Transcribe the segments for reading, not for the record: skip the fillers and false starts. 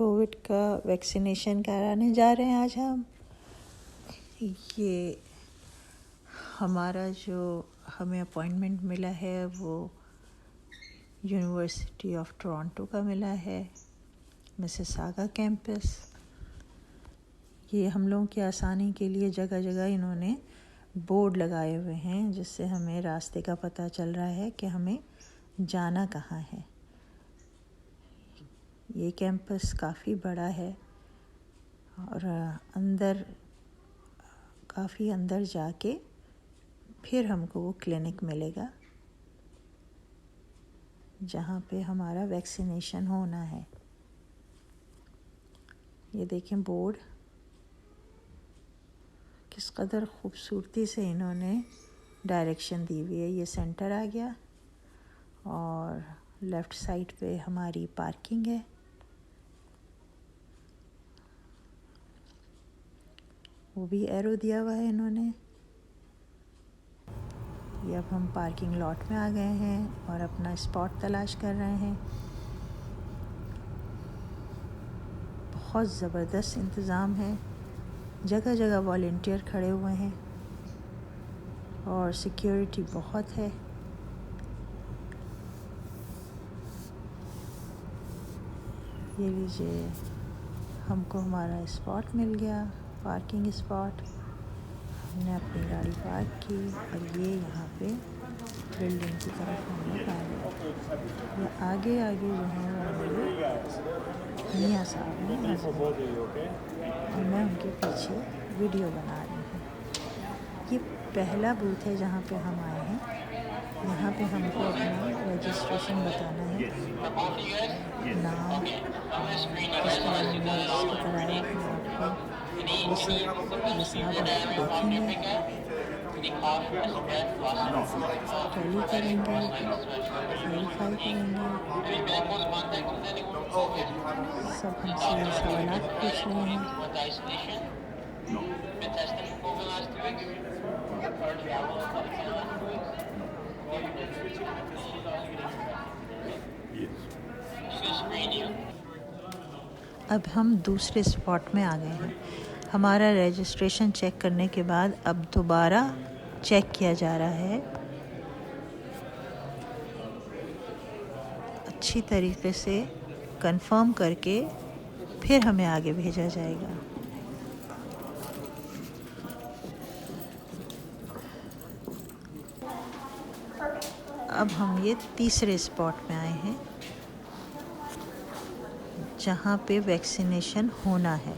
Covid का vaccination कराने जा रहे हैं आज हम। ये हमारा जो हमें अपॉइंटमेंट मिला है वो यूनिवर्सिटी ऑफ टोरंटो का मिला है, मिसिसागा कैंपस। ये हम लोगों की आसानी के लिए जगह जगह इन्होंने बोर्ड लगाए हुए हैं जिससे हमें रास्ते का पता चल रहा है कि हमें जाना कहाँ है। ये कैंपस काफ़ी बड़ा है और काफ़ी अंदर जाके फिर हमको वो क्लिनिक मिलेगा जहाँ पे हमारा वैक्सीनेशन होना है। ये देखें बोर्ड, किस कदर खूबसूरती से इन्होंने डायरेक्शन दी हुई है। ये सेंटर आ गया और लेफ़्ट साइड पे हमारी पार्किंग है। वो भी एरो दिया हुआ है इन्होंने। ये अब हम पार्किंग लॉट में आ गए हैं और अपना स्पॉट तलाश कर रहे हैं। बहुत ज़बरदस्त इंतज़ाम है, जगह जगह वॉलंटियर खड़े हुए हैं और सिक्योरिटी बहुत है। ये लीजिए, हमको हमारा स्पॉट मिल गया, पार्किंग स्पॉट। हमने अपनी गाड़ी पार्क की और ये यहाँ पे बिल्डिंग की तरफ हम लोग आ गए। ये आगे आगे जो है वो मियाँ साहब हैं और मैं उनके पीछे वीडियो बना रही हूँ। ये पहला बूथ है जहाँ पे हम आए हैं। यहाँ पे हमको अपना रजिस्ट्रेशन बताना है, नाम, किस तरह हमने रजिस्टर कराया अपने आप को, ये साहब देखेंगे, टैली करेंगे, वेरीफाई करेंगे। सब हमसे ये सवालात पूछ रहे हैं। अब हम दूसरे स्पॉट में आ गए हैं। हमारा रजिस्ट्रेशन चेक करने के बाद अब दोबारा चेक किया जा रहा है, अच्छी तरीके से कंफर्म करके फिर हमें आगे भेजा जाएगा। अब हम ये तीसरे स्पॉट में आए हैं जहाँ पे वैक्सीनेशन होना है।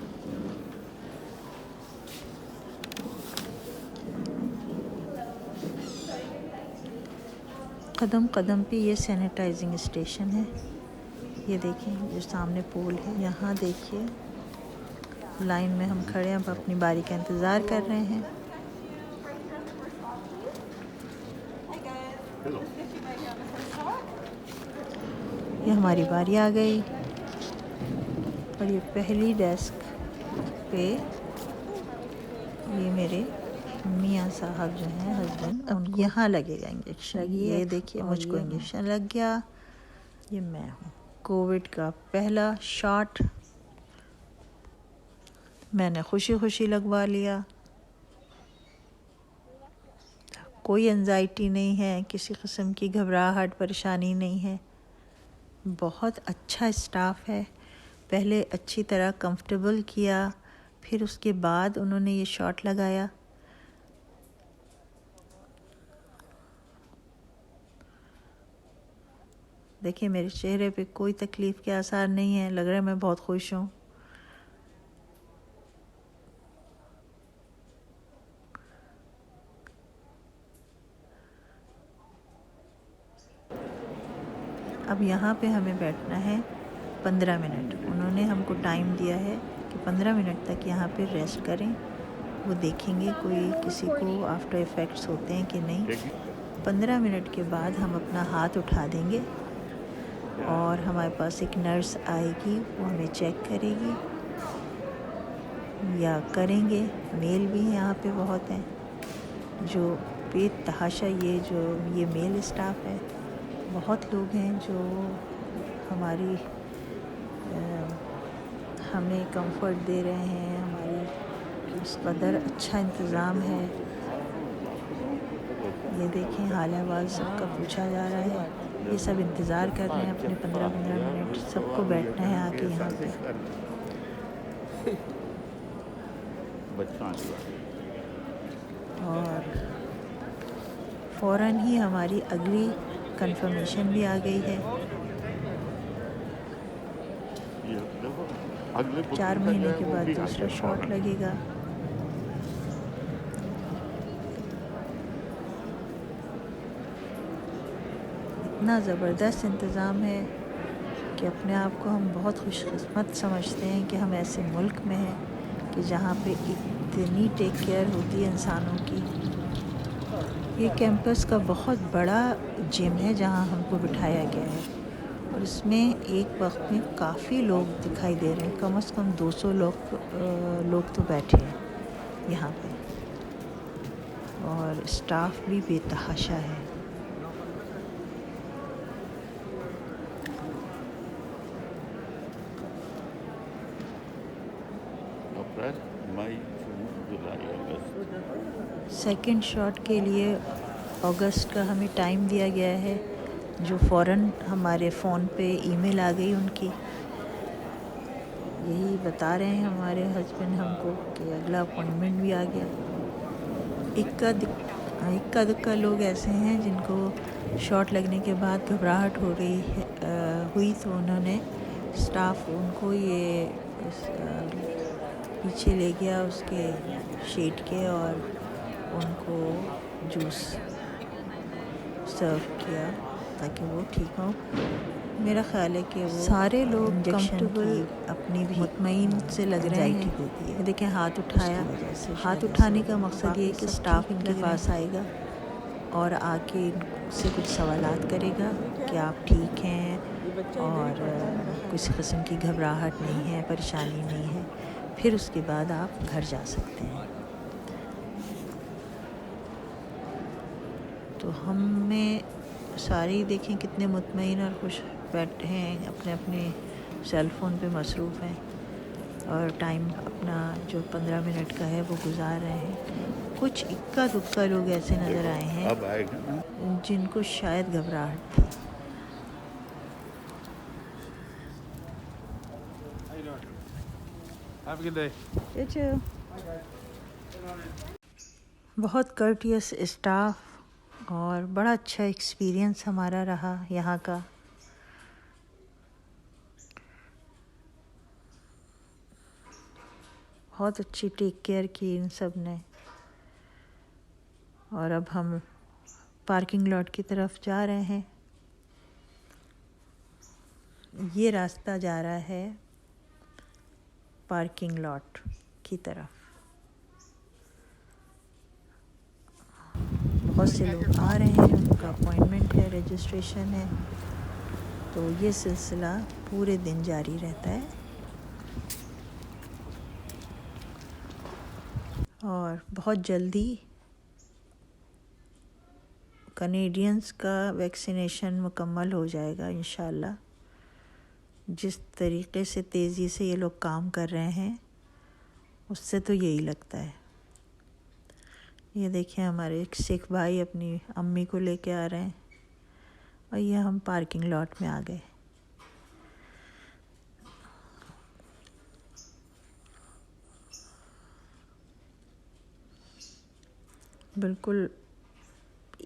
कदम कदम पे ये सैनिटाइजिंग स्टेशन है। ये देखिए जो सामने पोल है, यहाँ देखिए लाइन में हम खड़े हैं, अब अपनी बारी का इंतज़ार कर रहे हैं। ये हमारी बारी आ गई और ये पहली डेस्क पे ये मेरे मियाँ साहब जो हैं हस्बैंड, अब यहाँ लगेगा इंजेक्शन। ये देखिए मुझको इंजेक्शन लग गया। ये मैं हूँ, कोविड का पहला शॉट मैंने खुशी खुशी लगवा लिया। कोई एंजाइटी नहीं है, किसी किस्म की घबराहट परेशानी नहीं है। बहुत अच्छा स्टाफ है। पहले अच्छी तरह कंफर्टेबल किया, फिर उसके बाद उन्होंने ये शॉट लगाया। देखिए मेरे चेहरे पे कोई तकलीफ़ के आसार नहीं है, लग रहा है मैं बहुत खुश हूँ। अब यहाँ पे हमें बैठना है 15 मिनट। उन्होंने हमको टाइम दिया है कि 15 मिनट तक यहाँ पे रेस्ट करें। वो देखेंगे कोई किसी को आफ्टर इफ़ेक्ट्स होते हैं कि नहीं। 15 मिनट के बाद हम अपना हाथ उठा देंगे और हमारे पास एक नर्स आएगी, वो हमें चेक करेगी या करेंगे। मेल भी हैं यहाँ पे बहुत हैं जो बेतहाशा, ये मेल स्टाफ है। बहुत लोग हैं जो हमारी हमें कंफर्ट दे रहे हैं, हमारी उस कदर अच्छा इंतज़ाम है। ये देखें, हाल अहवाल सबका पूछा जा रहा है। ये सब इंतज़ार कर रहे हैं अपने 15-15 मिनट, सबको बैठना है आके यहाँ पे। और फ़ौरन ही हमारी अगली कंफर्मेशन भी आ गई है। 4 महीने के बाद दूसरा शॉट लगेगा। इतना ज़बरदस्त इंतज़ाम है कि अपने आप को हम बहुत खुशकिस्मत समझते हैं कि हम ऐसे मुल्क में हैं कि जहाँ पे इतनी टेक केयर होती है इंसानों की। ये कैंपस का बहुत बड़ा जिम है जहाँ हमको बिठाया गया है, और इसमें एक वक्त में काफ़ी लोग दिखाई दे रहे हैं। कम से कम 200 लोग तो बैठे हैं यहाँ पे, और स्टाफ भी बेतहाशा है। अप्रैल, मई, जून, जुलाई, अगस्त। सेकंड शॉट के लिए अगस्त का हमें टाइम दिया गया है, जो फ़ौरन हमारे फ़ोन पे ईमेल आ गई उनकी। यही बता रहे हैं हमारे हस्बैंड हमको कि अगला अपॉइंटमेंट भी आ गया। इक्का दुक्का लोग ऐसे हैं जिनको शॉट लगने के बाद घबराहट हो रही है हुई, तो उन्होंने स्टाफ उनको ये पीछे ले गया उसके शेड के, और उनको जूस सर्व किया ताकि वो ठीक हो। मेरा ख्याल है कि वो सारे लोग कंफर्टेबल अपनी भी मुतमईन से लग रहे हैं। देखें, हाथ उठाया। हाथ उठाने का मकसद ये है कि स्टाफ इनके पास आएगा और आके इनसे कुछ सवालात करेगा कि आप ठीक हैं और किसी किस्म की घबराहट नहीं है, परेशानी नहीं है। फिर उसके बाद आप घर जा सकते हैं। तो हमें सारे देखें कितने मुतमईन और खुश बैठे हैं, अपने अपने सेल फ़ोन पे मसरूफ़ हैं, और टाइम अपना जो 15 मिनट का है वो गुजार रहे हैं। कुछ इक्का दुक्का लोग ऐसे नज़र आए हैं जिनको शायद घबराहट थी। Have a good day. You too. बहुत कर्टियस स्टाफ और बड़ा अच्छा एक्सपीरियंस हमारा रहा यहाँ का। बहुत अच्छी टेक केयर की इन सब ने। और अब हम पार्किंग लॉट की तरफ जा रहे हैं। ये रास्ता जा रहा है पार्किंग लॉट की तरफ। बहुत से लोग आ रहे हैं, उनका अपॉइंटमेंट है, रजिस्ट्रेशन है, तो ये सिलसिला पूरे दिन जारी रहता है। और बहुत जल्दी कनेडियंस का वैक्सीनेशन मुकम्मल हो जाएगा इंशाल्लाह। जिस तरीक़े से तेज़ी से ये लोग काम कर रहे हैं उससे तो यही लगता है। ये देखिए, हमारे एक सिख भाई अपनी अम्मी को लेके आ रहे हैं, और ये हम पार्किंग लॉट में आ गए। बिल्कुल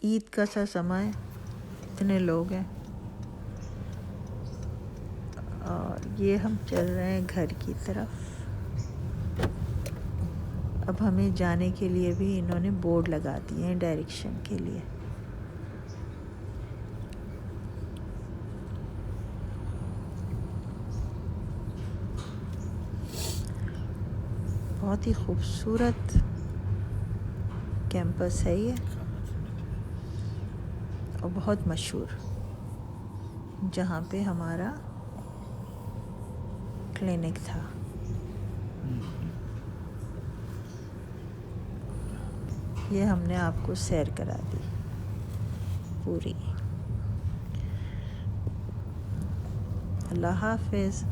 ईद का सा समय, इतने लोग हैं। और ये हम चल रहे हैं घर की तरफ। अब हमें जाने के लिए भी इन्होंने बोर्ड लगा दिए हैं डायरेक्शन के लिए। बहुत ही खूबसूरत कैंपस है ये, और बहुत मशहूर, जहाँ पे हमारा क्लिनिक था। ये हमने आपको सैर करा दी पूरी। अल्लाह हाफ़िज़।